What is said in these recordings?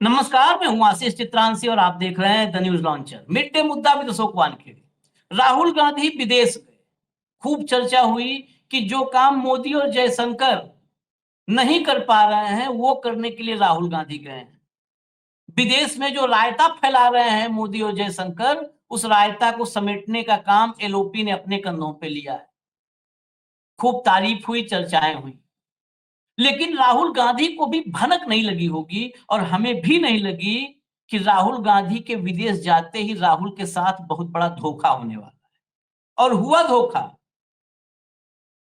नमस्कार, मैं हूं आशीष चित्रांशी और आप देख रहे हैं the news launcher. Mid day मुद्दा भी तो शोक वानखेड़े। राहुल गांधी विदेश गए, खूब चर्चा हुई कि जो काम मोदी और जयशंकर नहीं कर पा रहे हैं वो करने के लिए राहुल गांधी गए हैं। विदेश में जो रायता फैला रहे हैं मोदी और जयशंकर, उस रायता को समेटने का काम एलओपी ने अपने कंधों पे लिया है। खूब तारीफ हुई, चर्चाएं हुई, लेकिन राहुल गांधी को भी भनक नहीं लगी होगी और हमें भी नहीं लगी कि राहुल गांधी के विदेश जाते ही राहुल के साथ बहुत बड़ा धोखा होने वाला है। और हुआ धोखा।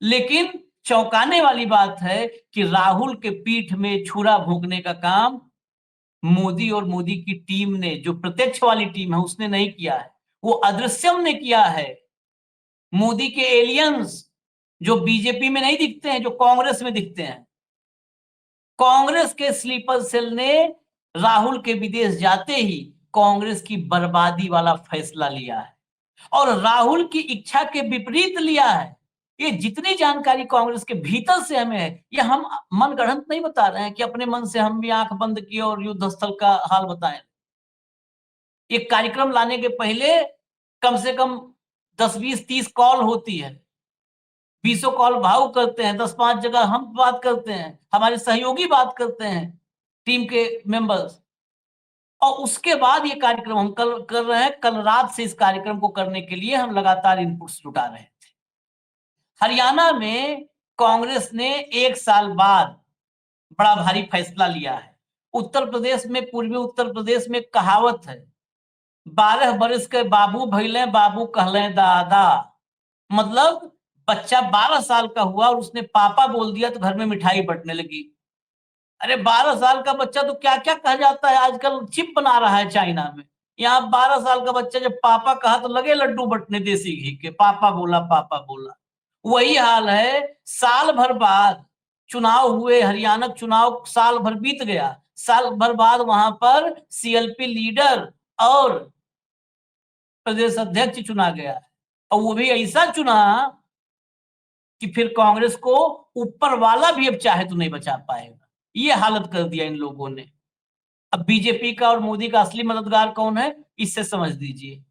लेकिन चौंकाने वाली बात है कि राहुल के पीठ में छुरा भोंकने का काम मोदी और मोदी की टीम ने, जो प्रत्यक्ष वाली टीम है, उसने नहीं किया है। वो अदृश्यम ने किया है। मोदी के एलियंस जो बीजेपी में नहीं दिखते हैं, जो कांग्रेस में दिखते हैं, कांग्रेस के स्लीपर सेल ने राहुल के विदेश जाते ही कांग्रेस की बर्बादी वाला फैसला लिया है और राहुल की इच्छा के विपरीत लिया है। ये जितनी जानकारी कांग्रेस के भीतर से हमें है, ये हम मन गढ़ंत नहीं बता रहे हैं कि अपने मन से हम भी आंख बंद किए और युद्ध स्थल का हाल बताएं। एक कार्यक्रम लाने के पहले कम से कम 10, 20, 30 कॉल होती है। 20 कॉल भाव करते हैं, 10-5 जगह हम बात करते हैं, हमारे सहयोगी बात करते हैं, टीम के मेंबर्स। और उसके बाद ये कार्यक्रम हम कल कर रहे हैं। कल रात से इस कार्यक्रम को करने के लिए हम लगातार इनपुट्स जुटा रहे थे। हरियाणा में कांग्रेस ने 1 साल बाद बड़ा भारी फैसला लिया है। उत्तर प्रदेश में, पूर्वी उत्तर प्रदेश में कहावत है, 12 बरस के बाबू भइले बाबू कहले दादा। मतलब बच्चा 12 साल का हुआ और उसने पापा बोल दिया तो घर में मिठाई बंटने लगी। अरे 12 साल का बच्चा तो क्या क्या कहा जाता है, आजकल चिप बना रहा है चाइना में। यहाँ 12 साल का बच्चा जब पापा कहा तो लगे लड्डू बंटने देसी घी के, पापा बोला पापा बोला। वही हाल है। साल भर बाद चुनाव हुए, हरियाणा चुनाव साल भर बीत गया। साल भर बाद वहां पर सीएलपी लीडर और प्रदेश अध्यक्ष चुना गया और वो भी ऐसा चुना कि फिर कांग्रेस को ऊपर वाला भी अब चाहे तो नहीं बचा पाएगा। ये हालत कर दिया इन लोगों ने। अब बीजेपी का और मोदी का असली मददगार कौन है, इससे समझ दीजिए।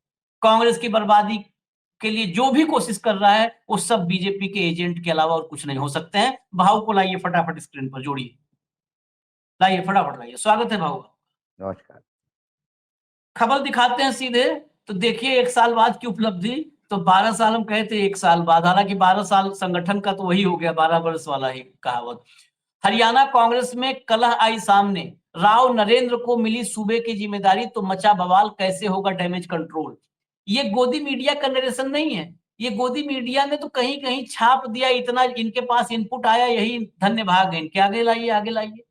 कांग्रेस की बर्बादी के लिए जो भी कोशिश कर रहा है वो सब बीजेपी के एजेंट के अलावा और कुछ नहीं हो सकते हैं। भाव को लाइए फटाफट स्क्रीन पर जोड़िए, लाइए फटाफट लाइए। स्वागत है भाव। नमस्कार। खबर दिखाते हैं सीधे। तो देखिए 1 साल बाद की उपलब्धि। तो 12 साल हम कहे थे, 1 साल बाद, हालांकि 12 साल संगठन का तो वही हो गया, 12 वर्ष वाला ही कहावत। हरियाणा कांग्रेस में कलह आई सामने, राव नरेंद्र को मिली सूबे की जिम्मेदारी तो मचा बवाल, कैसे होगा डैमेज कंट्रोल। ये गोदी मीडिया का नरेशन नहीं है। ये गोदी मीडिया ने तो कहीं कहीं छाप दिया, इतना इनके पास इनपुट आया, यही धन्य भाग है इनके। आगे लाइए, आगे लाइए।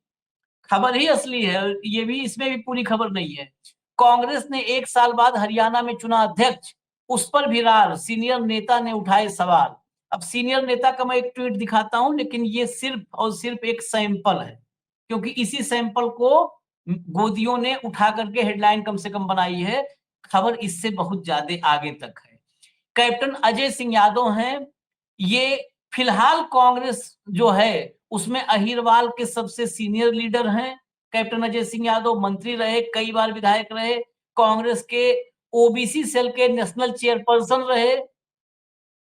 खबर ही असली है, ये भी, इसमें भी पूरी खबर नहीं है। कांग्रेस ने 1 साल बाद हरियाणा में चुना अध्यक्ष, उस पर भी रार, सीनियर नेता ने उठाए सवाल। अब सीनियर नेता का मैं एक ट्वीट दिखाता हूं, लेकिन ये सिर्फ और सिर्फ एक सैंपल है, क्योंकि इसी सैंपल को गोदियों ने उठा करके हेडलाइन कम से कम बनाई है। खबर इससे बहुत ज्यादा आगे तक है। कैप्टन अजय सिंह यादव हैं ये। फिलहाल कांग्रेस जो है उसमें अहिरवाल के सबसे सीनियर लीडर हैं। कैप्टन अजय सिंह यादव मंत्री रहे, कई बार विधायक रहे, कांग्रेस के ओबीसी सेल के नेशनल चेयरपर्सन रहे।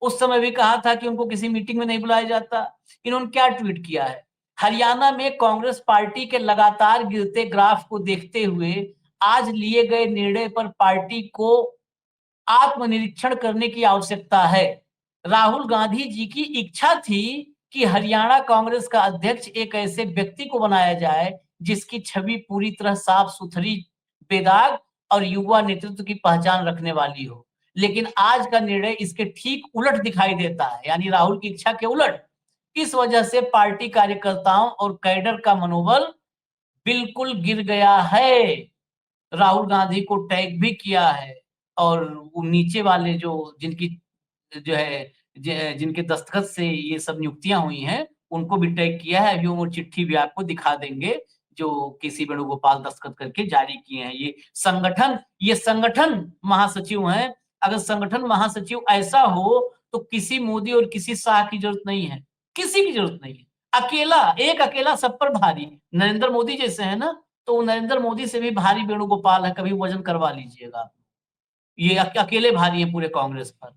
उस समय भी कहा था कि उनको किसी मीटिंग में नहीं बुलाया जाता। इन्होंने क्या ट्वीट किया है, हरियाणा में कांग्रेस पार्टी के लगातार गिरते ग्राफ को देखते हुए आज लिए गए निर्णय पर पार्टी को आत्मनिरीक्षण करने की आवश्यकता है। राहुल गांधी जी की इच्छा थी कि हरियाणा कांग्रेस का अध्यक्ष एक ऐसे व्यक्ति को बनाया जाए जिसकी छवि पूरी तरह साफ सुथरी, बेदाग और युवा नेतृत्व की पहचान रखने वाली हो। लेकिन आज का निर्णय इसके ठीक उलट दिखाई देता है, यानी राहुल की इच्छा के उलट। इस वजह से पार्टी कार्यकर्ताओं और कैडर का मनोबल बिल्कुल गिर गया है। राहुल गांधी को टैग भी किया है और वो नीचे वाले जो जिनकी जो है जिनके दस्तखत से ये सब नियुक्तियां हुई हैं उनको भी टैग किया है। अभी वो चिट्ठी भी आपको दिखा देंगे जो केसी वेणुगोपाल दस्तखत करके जारी किए हैं। ये संगठन महासचिव हैं। अगर संगठन महासचिव ऐसा हो तो किसी मोदी और किसी शाह की जरूरत नहीं है, किसी की जरूरत नहीं है। अकेला, एक अकेला सब पर भारी, नरेंद्र मोदी जैसे है ना, तो नरेंद्र मोदी से भी भारी वेणुगोपाल है, कभी वजन करवा लीजिएगा। ये अकेले भारी है पूरे कांग्रेस पर।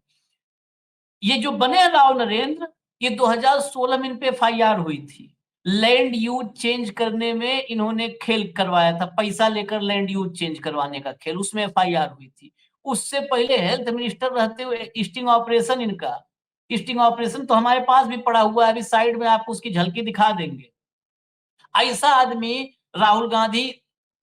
ये जो बने राव नरेंद्र, ये 2016 में इन पे एफआईआर हुई थी। लैंड यूज चेंज करने में इन्होंने खेल करवाया था, पैसा लेकर लैंड यूज चेंज करवाने का खेल, उसमें एफआईआर हुई थी। उससे पहले हेल्थ मिनिस्टर रहते हुए स्टिंग ऑपरेशन इनका, स्टिंग ऑपरेशन तो हमारे पास भी पड़ा हुआ है, अभी साइड में आपको उसकी झलकी दिखा देंगे। ऐसा आदमी राहुल गांधी,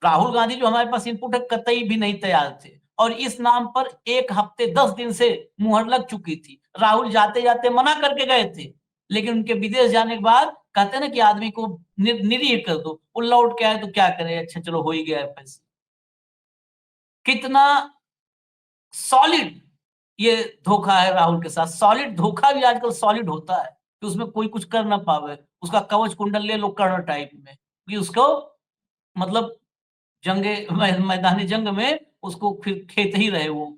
राहुल गांधी जो हमारे पास इनपुट है कतई भी नहीं तैयार थे, और इस नाम पर 1 हफ्ते 10 दिन से मुहर लग चुकी थी। राहुल जाते जाते मना करके गए थे, लेकिन उनके विदेश जाने के बाद कहते हैं ना कि आदमी को निरीह कर दो, वो लौट के आए तो क्या करे, अच्छा चलो हो ही गया है पैसे। कितना सॉलिड ये धोखा है राहुल के साथ। सॉलिड धोखा भी आजकल सॉलिड होता है कि उसमें कोई कुछ कर ना पावे, उसका कवच कुंडल ले लो कर्ण टाइप में, कि उसको मतलब मैदानी जंग में उसको फिर खेत ही रहे, वो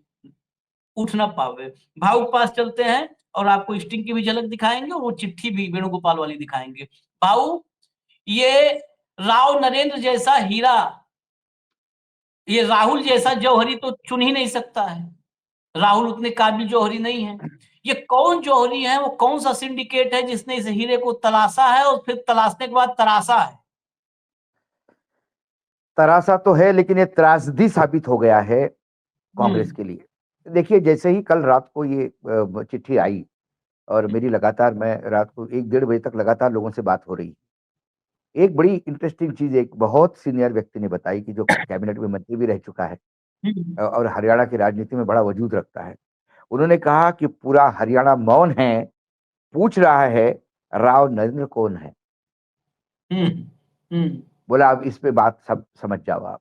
उठ ना पावे। भाऊ के पास चलते हैं और आपको स्टिंग की भी झलक दिखाएंगे और वो चिट्ठी भी वेणुगोपाल वाली दिखाएंगे। भाऊ, ये राव नरेंद्र जैसा हीरा, ये राहुल जैसा जौहरी तो चुन ही नहीं सकता है। राहुल उतने काबिल जौहरी नहीं है। ये कौन जौहरी है, वो कौन सा सिंडिकेट है जिसने इस हीरे को तलाशा है और फिर तलाशने के बाद तराशा है? तरासा तो है, लेकिन ये त्रासदी साबित हो गया है कांग्रेस के लिए। देखिए, जैसे ही कल रात को ये चिट्ठी आई और मेरी लगातार, मैं रात को 1-1:30 बजे तक लगातार लोगों से बात हो रही। एक बड़ी इंटरेस्टिंग चीज एक बहुत सीनियर व्यक्ति ने बताई कि जो कैबिनेट में मंत्री भी रह चुका है और हरियाणा की राजनीति में बड़ा वजूद रखता है। उन्होंने कहा कि पूरा हरियाणा मौन है, पूछ रहा है राव नरेंद्र कौन है। बोला अब इस पे बात सब समझ जाओ आप।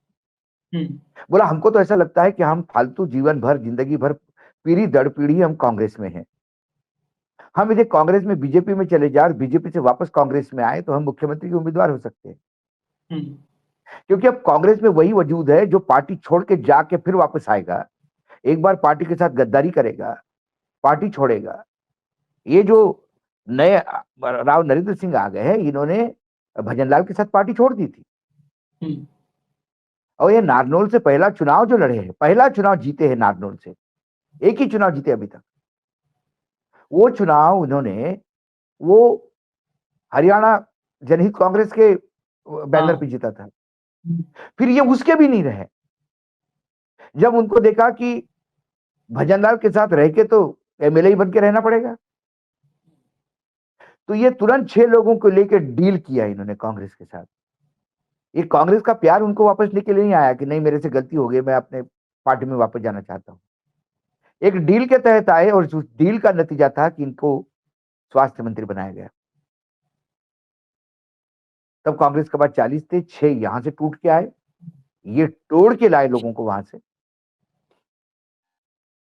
बोला हमको तो ऐसा लगता है कि हम फालतू जीवन भर, जिंदगी भर, पीढ़ी दर पीढ़ी हम कांग्रेस में हैं। हम यदि कांग्रेस में बीजेपी में चले जाए और बीजेपी से वापस कांग्रेस में आए तो हम मुख्यमंत्री के उम्मीदवार हो सकते हैं। क्योंकि अब कांग्रेस में वही वजूद है जो पार्टी छोड़ के जाके फिर वापस आएगा, एक बार पार्टी के साथ गद्दारी करेगा, पार्टी छोड़ेगा। ये जो नए राव नरेंद्र सिंह आ गए हैं, इन्होंने भजनलाल के साथ पार्टी छोड़ दी थी और ये नारनौल से पहला चुनाव जो लड़े हैं, पहला चुनाव जीते हैं नारनौल से, एक ही चुनाव जीते अभी तक। वो चुनाव उन्होंने वो हरियाणा जनहित कांग्रेस के बैनर पे जीता था। फिर ये उसके भी नहीं रहे। जब उनको देखा कि भजनलाल के साथ रह के तो एमएलए ही बन के रहना पड़ेगा, तो ये तुरंत 6 लोगों को लेकर डील किया इन्होंने कांग्रेस के साथ। ये कांग्रेस का प्यार उनको वापस लेके नहीं आया कि नहीं मेरे से गलती हो गई, मैं अपने पार्टी में वापस जाना चाहता हूं। एक डील के तहत आए और उस डील का नतीजा था कि इनको स्वास्थ्य मंत्री बनाया गया। तब कांग्रेस के बाद 40 थे, 6 यहां से टूट के आए, ये तोड़ के लाए लोगों को वहां से।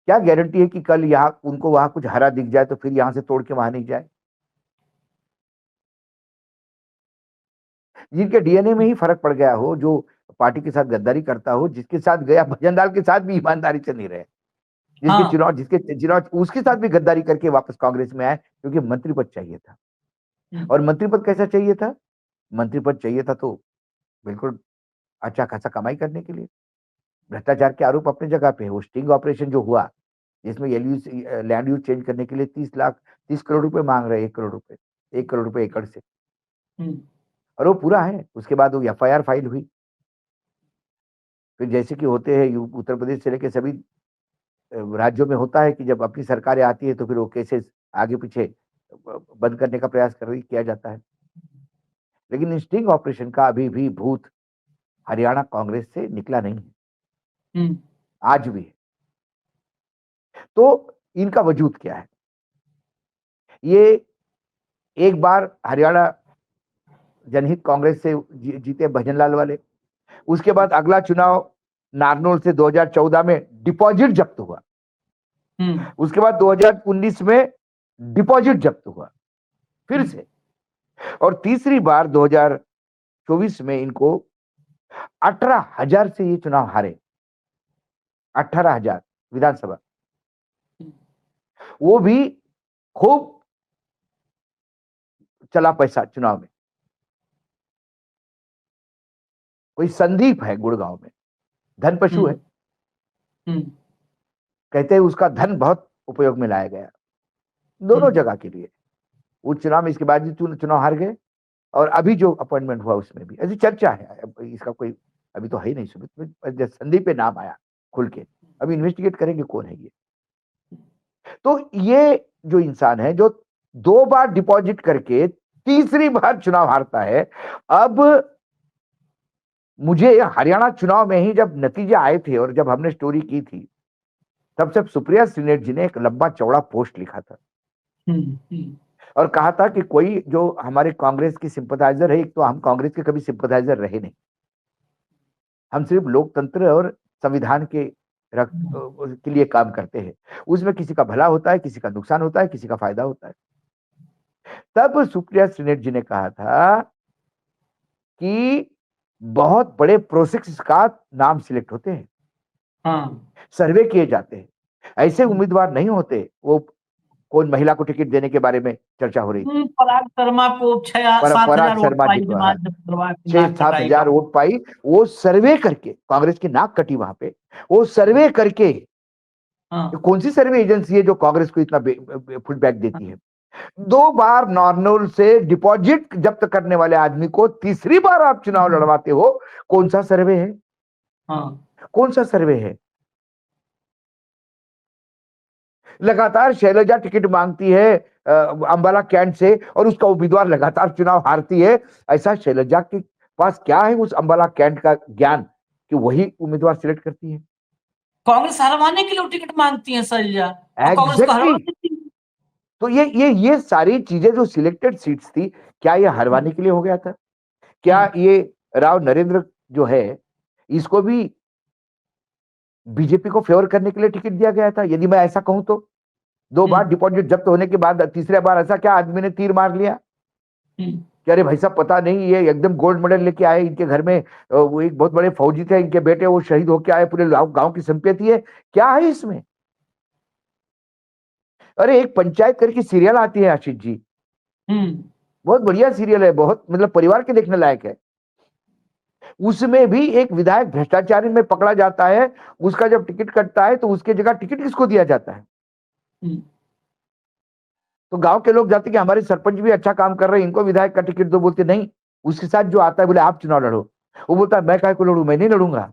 क्या गारंटी है कि कल यहां उनको वहां कुछ हरा दिख जाए तो फिर यहां से तोड़ के वहां नहीं जाए? जिनके डीएनए में ही फर्क पड़ गया हो, जो पार्टी के साथ गद्दारी करता हो, जिसके साथ गया भजनलाल के साथ भी ईमानदारी से नहीं रहे, जिसके चुनाव उसके साथ भी गद्दारी करके वापस कांग्रेस में आए क्योंकि मंत्री पद चाहिए था। और मंत्री पद कैसा चाहिए था? मंत्री पद चाहिए था तो बिल्कुल अच्छा खासा कमाई करने के लिए। भ्रष्टाचार के आरोप अपनी जगह पे है। वो स्टिंग ऑपरेशन जो हुआ, जिसमें लैंड यूज चेंज करने के लिए 30 करोड़ रुपए मांग रहे हैं, 1 करोड़ रुपए, 1 करोड़ रुपए एकड़ से, और वो पूरा है। उसके बाद वो एफआईआर फाइल हुई। फिर जैसे कि होते हैं उत्तर प्रदेश से लेकर सभी राज्यों में होता है कि जब अपनी सरकारें आती है तो फिर वो केसेस आगे पीछे बंद करने का प्रयास किया जाता है। लेकिन स्टिंग ऑपरेशन का अभी भी भूत हरियाणा कांग्रेस से निकला नहीं है, आज भी है। तो इनका वजूद क्या है? ये एक बार हरियाणा जनहित कांग्रेस से जीते भजनलाल वाले, उसके बाद अगला चुनाव नारनौल से 2014 में डिपॉजिट जब्त हुआ, उसके बाद 2019 में डिपॉजिट जब्त हुआ फिर से, और तीसरी बार 2024 में इनको 18,000 से ये चुनाव हारे। 18,000 विधानसभा, वो भी खूब चला पैसा चुनाव में। कोई संदीप है गुड़गांव में, धन पशु है, कहते हैं उसका धन बहुत उपयोग में लाया गया दोनों जगह के लिए। वो चुनाव में इसके बाद भी चुनाव हार गए, और अभी जो अपॉइंटमेंट हुआ उसमें भी ऐसी चर्चा है। इसका कोई अभी तो है ही नहीं सुमित, संदीप पे नाम आया खुल के, अभी इन्वेस्टिगेट करेंगे कौन है ये। तो ये जो इंसान है जो 2 बार डिपॉजिट करके तीसरी बार चुनाव हारता है। अब मुझे हरियाणा चुनाव में ही जब नतीजे आए थे और जब हमने स्टोरी की थी, तब से सुप्रिया श्रीनेट जी ने एक लंबा चौड़ा पोस्ट लिखा था और कहा था कि कोई जो हमारे कांग्रेस की सिंपथाइजर है, एक तो हम कांग्रेस के कभी सिंपथाइजर रहे नहीं, हम सिर्फ लोकतंत्र और संविधान के लिए काम करते हैं, उसमें किसी का भला होता है, किसी का नुकसान होता है, किसी का फायदा होता है। तब सुप्रिया श्रीनेट जी ने कहा था कि बहुत बड़े प्रोसेस का नाम सिलेक्ट होते हैं, सर्वे किए जाते हैं, ऐसे उम्मीदवार नहीं होते। वो कौन महिला को टिकट देने के बारे में चर्चा हो रही थी, पराग शर्मा को 6-7 हजार वोट शर्मा जी पाई, को, जमात जब करवा के 6-7 नाक हजार वोट पाई। वो सर्वे करके, कांग्रेस की नाक कटी वहां पे, वो सर्वे करके, कौन सी सर्वे एजेंसी है जो कांग्रेस को इतना फीडबैक देती है? 2 बार नॉर्मल से डिपॉजिट जब्त करने वाले आदमी को तीसरी बार आप चुनाव लड़वाते हो, कौन सा सर्वे है? कौन सा सर्वे है? लगातार शैलजा टिकट मांगती है अंबाला कैंट से, और उसका उम्मीदवार लगातार चुनाव हारती है। ऐसा शैलजा के पास क्या है उस अंबाला कैंट का ज्ञान कि वही उम्मीदवार सिलेक्ट करती है? कांग्रेस हरवाने के लिए टिकट मांगती है शैलजा, और कांग्रेस को एग्जैक्टली। हरवा देती है। तो ये सारी चीजें जो सिलेक्टेड सीट्स थी, क्या ये हरवाने के लिए हो गया था? क्या ये राव नरेंद्र जो है, इसको भी बीजेपी को फेवर करने के लिए टिकट दिया गया था? यदि मैं ऐसा कहूं तो 2 बार डिपॉजिट जब्त होने के बाद तीसरे बार ऐसा क्या आदमी ने तीर मार लिया कि अरे भाई साहब पता नहीं, ये एकदम गोल्ड मेडल लेके आए, इनके घर में वो एक बहुत बड़े फौजी थे, इनके बेटे वो शहीद होके आए, पूरे गांव की संपत्ति है, क्या है इसमें? अरे एक पंचायत करके सीरियल आती है आशीष जी, बहुत बढ़िया सीरियल है, बहुत मतलब परिवार के देखने लायक है। उसमें भी एक विधायक भ्रष्टाचारी में पकड़ा जाता है, उसका जब टिकट कटता है तो उसके जगह टिकट किसको दिया जाता है? तो गांव के लोग जाते कि हमारे सरपंच भी अच्छा काम कर रहे हैं, इनको विधायक का टिकट दो। बोलते नहीं, उसके साथ जो आता है बोले आप चुनाव लड़ो। वो बोलता है मैं काय को लड़ू, मैं नहीं लड़ूंगा।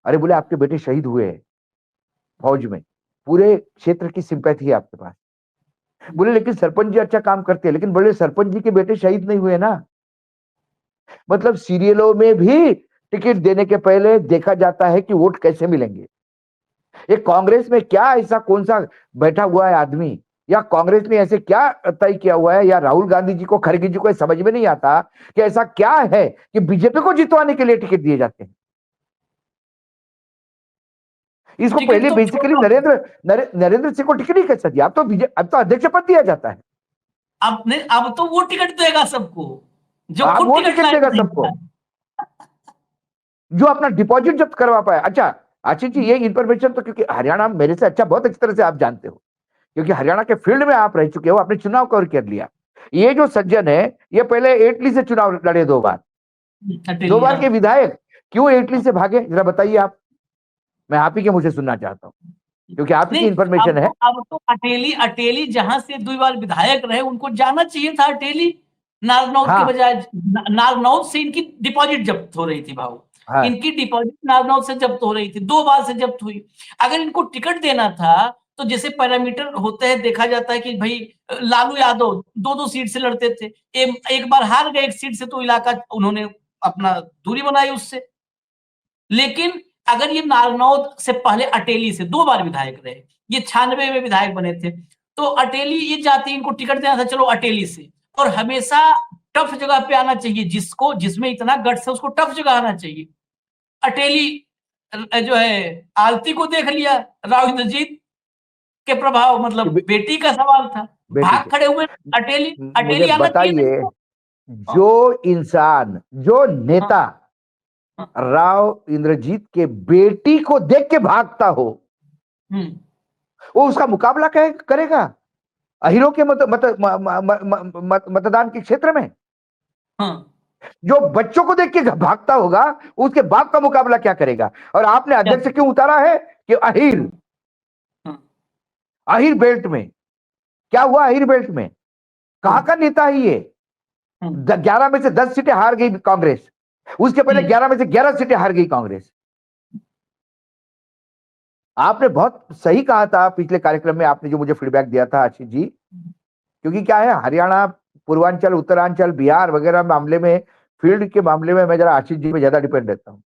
अरे बोले आपके बेटे शहीद हुए हैं फौज में, पूरे क्षेत्र की सिंपैथी है आपके पास। बोले लेकिन सरपंच जी अच्छा काम करते हैं, लेकिन बोले सरपंच जी के बेटे शहीद नहीं हुए ना। मतलब सीरियलों में भी टिकट देने के पहले देखा जाता है कि वोट कैसे मिलेंगे। ये कांग्रेस में क्या ऐसा कौन सा बैठा हुआ है आदमी, या कांग्रेस ने ऐसे क्या तय किया हुआ है, या राहुल गांधी जी को, खड़गे जी को समझ में नहीं आता कि ऐसा क्या है कि बीजेपी को जितवाने के लिए टिकट दिए जाते हैं। इसको पहले तो बेसिकली नरेंद्र सिंह को टिकट ही कैसे दिया? अब तो अध्यक्ष पद दिया जाता है। अब तो वो टिकट देगा सबको जो अब खुद वो टिकट टिकट लाइन देगा नहीं सबको था। जो अपना डिपॉजिट जब्त करवा पाए। अच्छा आशीष जी, ये इंफॉर्मेशन तो क्योंकि हरियाणा मेरे से अच्छा बहुत अच्छी तरह से आप जानते हो, क्योंकि हरियाणा के फील्ड में आप रह चुके हो, आपने चुनाव कवर कर लिया। ये जो सज्जन है, ये पहले एटली से चुनाव लड़े 2 बार, 2 बार के विधायक, क्यों एटली से भागे जरा बताइए आप। मैं आप ही के मुझे सुनना चाहता हूँ, क्योंकि आप ही की नहीं, इंफॉर्मेशन है। अब तो अटेली जहां से 2 बार विधायक रहे उनको जाना चाहिए था अटेली, नारनौल के हाँ बजाय। नारनौल से इनकी डिपॉजिट जब्त हो रही थी भाऊ, हाँ इनकी डिपॉजिट नारनौल से जब्त हो रही थी, 2 बार से जब्त हुई। अगर इनको टिकट देना था तो जैसे पैरामीटर होते हैं, देखा जाता है कि भाई लालू यादव 2-2 सीट से लड़ते थे, एक बार हार गए एक सीट से तो इलाका उन्होंने अपना दूरी बनाई उससे। लेकिन अगर ये नारनौल से पहले अटेली से 2 बार विधायक रहे, ये 96 में विधायक बने थे, तो अटेली ये चाहती इनको टिकट देना था, चलो अटेली से। और हमेशा टफ जगह पे आना चाहिए, जिसमें इतना गट्स है उसको टफ जगह आना चाहिए। अटेली जो है आलती को देख लिया, राव इंद्रजीत के प्रभाव, मतलब बेटी का सवाल था, बेटी भाग को। खड़े हुए अटेली। मुझे अटेली आना चाहिए था बताइए, इनको। जो इंसान, जो हाँ, नेता हाँ, राव इंद्रजीत के बेटी को देख के भागता हो, वो उसका मुकाबला करेगा अहिरों के मतदान के क्षेत्र में? हाँ, जो बच्चों को देख के भागता होगा उसके बाप का मुकाबला क्या करेगा? और आपने अध्यक्ष क्यों उतारा है कि अहिर, अहिर बेल्ट में क्या हुआ? अहिर बेल्ट में कहां का नेता है ये? 11 में से 10 सीटें हार गई कांग्रेस, उसके पहले 11 में से 11 सीटें हार गई कांग्रेस। आपने बहुत सही कहा था पिछले कार्यक्रम में, आपने जो मुझे फीडबैक दिया था आशीष जी, क्योंकि क्या है, हरियाणा, पूर्वांचल, उत्तरांचल, बिहार वगैरह मामले में, फील्ड के मामले में मैं जरा आशीष जी पे ज्यादा डिपेंड रहता हूँ।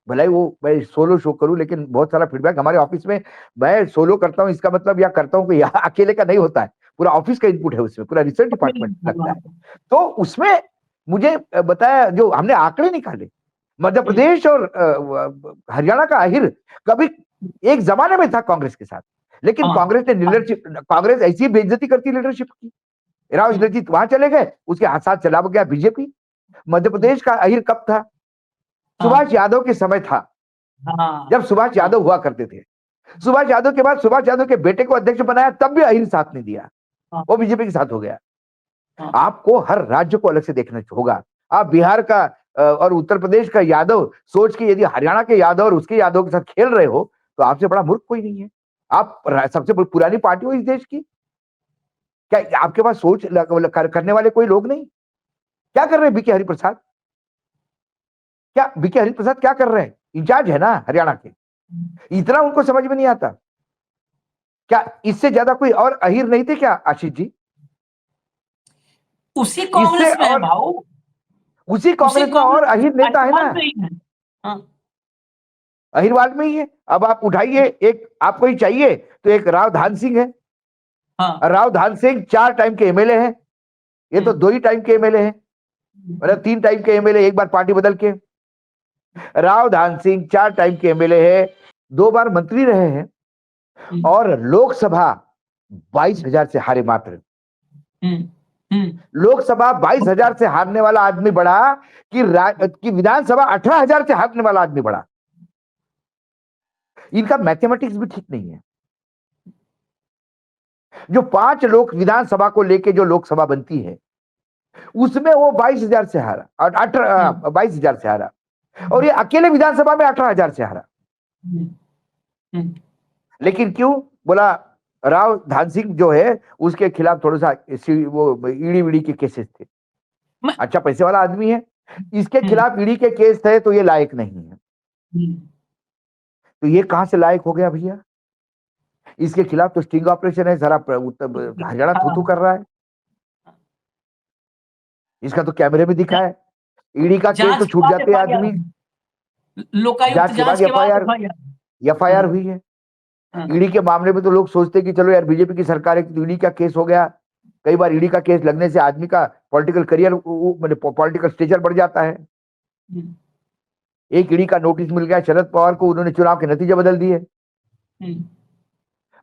भले ही वो मैं सोलो शो करूं, लेकिन बहुत सारा फीडबैक हमारे ऑफिस में मैं सोलो करता हूं, इसका मतलब या करता हूं कि अकेले का नहीं होता है, पूरा ऑफिस का इनपुट है उसमें, पूरा रिसर्च डिपार्टमेंट लगता है। तो उसमें मुझे बताया, जो हमने आंकड़े निकाले, मध्य प्रदेश और हरियाणा का अहिर कभी एक जमाने में था कांग्रेस के साथ, लेकिन कांग्रेस ने लीडरशिप, कांग्रेस ऐसी बेइज्जती करती लीडरशिप की, राव इंद्रजीत वहां चले गए, उसके साथ चला गया बीजेपी। मध्य प्रदेश का अहिर कब था? सुभाष यादव के समय था, जब सुभाष यादव हुआ करते थे। सुभाष यादव के बाद सुभाष यादव के बेटे को अध्यक्ष बनाया, तब भी अहिर साथ नहीं दिया, वो बीजेपी के साथ हो गया। आपको हर राज्य को अलग से देखना होगा। आप बिहार का और उत्तर प्रदेश का यादव सोच के यदि हरियाणा के यादव और उसके यादव के साथ खेल रहे हो, तो आपसे बड़ा मूर्ख कोई नहीं है। आप सबसे पुरानी पार्टी हो इस देश की, क्या आपके पास सोच करने वाले कोई लोग नहीं? क्या कर रहे हैं बीके हरिप्रसाद? क्या बीके हरिप्रसाद क्या कर रहे हैं? इंचार्ज है ना हरियाणा के, इतना उनको समझ में नहीं आता। क्या इससे ज्यादा कोई और अहिर नहीं थे क्या आशीष जी? उसी कांग्रेस में है भाऊ, उसी कांग्रेस में और अहिर नेता है ना, अहिरवाल में ही है। अब आप उठाइए, एक आपको ही चाहिए तो एक राव धान सिंह है। राव धान सिंह 4 टाइम के एमएलए हैं, ये तो 2 ही टाइम के एमएलए हैं, मतलब 3 टाइम के एमएलए, एक बार पार्टी बदल के। राव धान सिंह 4 टाइम के एमएलए है, 2 बार मंत्री रहे हैं, और लोकसभा 22,000 से हारे मात्र। लोकसभा 22,000 से हारने वाला आदमी बड़ा कि विधानसभा 18,000 से हारने वाला आदमी बड़ा। इनका मैथमेटिक्स भी ठीक नहीं है। जो 5 लोग विधानसभा को लेके जो लोकसभा बनती है, उसमें वो 22,000 से हारा, और 22,000 से हारा, और ये अकेले विधानसभा में 18,000 से हारा। लेकिन क्यों? बोला राव धान सिंह जो है उसके खिलाफ थोड़ा सा वो ईडी वीडी के केसेस थे, अच्छा पैसे वाला आदमी है, इसके खिलाफ ईडी के केस थे, तो ये लायक नहीं है। तो ये कहां से लायक हो गया भैया? इसके खिलाफ तो स्टिंग ऑपरेशन है, सारा हरियाणा थू कर रहा है, इसका तो कैमरे में दिखा है। ईडी का केस तो छूट जाते आदमी, जांच के बाद एफआईआर हुई है। ईडी के मामले में तो लोग सोचते कि चलो यार बीजेपी की सरकार है तो ईडी का केस हो गया। कई बार ईडी का केस लगने से आदमी का पॉलिटिकल करियर, पॉलिटिकल स्टेचर बढ़ जाता है। एक ईडी का नोटिस मिल गया शरद पवार को, उन्होंने चुनाव के नतीजे बदल दिए।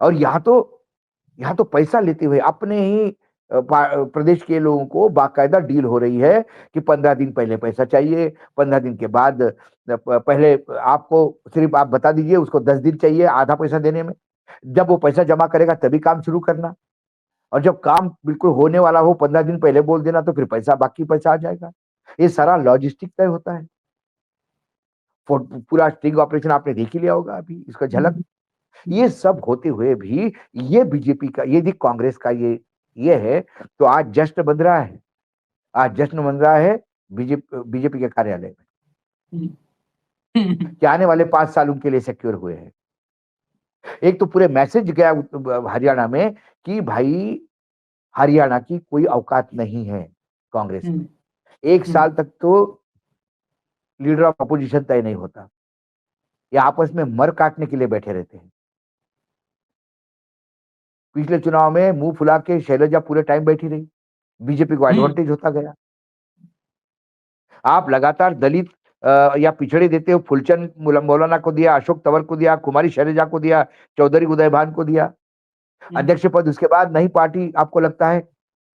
और यहाँ तो पैसा लेते हुए अपने ही प्रदेश के लोगों को बाकायदा डील हो रही है कि 15 दिन पहले पैसा चाहिए, 15 दिन के बाद पहले आपको सिर्फ आप बता दीजिए, उसको 10 दिन चाहिए आधा पैसा देने में। जब वो पैसा जमा करेगा तभी काम शुरू करना, और जब काम बिल्कुल होने वाला हो 15 दिन पहले बोल देना, तो फिर बाकी पैसा आ जाएगा। ये सारा लॉजिस्टिक तय होता है। पूरा स्टिंग ऑपरेशन आपने देख ही लिया होगा अभी, इसका झलक। ये सब होते हुए भी ये बीजेपी का, ये कांग्रेस का ये है, तो आज जश्न बन रहा है, आज जश्न बन रहा है बीजेपी के कार्यालय में कि आने वाले 5 साल उनके लिए सिक्योर हुए हैं। एक तो पूरे मैसेज गया हरियाणा में कि भाई हरियाणा की कोई औकात नहीं है कांग्रेस में। 1 साल तक तो लीडर ऑफ अपोजिशन तय नहीं होता, ये आपस में मर काटने के लिए बैठे रहते हैं। पिछले चुनाव में मुंह फुला के शैलजा पूरे टाइम बैठी रही, बीजेपी को एडवांटेज होता गया। आप लगातार दलित या पिछड़े देते हो, फुलचंद मौलाना को दिया, अशोक तंवर को दिया, कुमारी शैलजा को दिया, चौधरी उदयभान को दिया अध्यक्ष पद। उसके बाद नई पार्टी आपको लगता है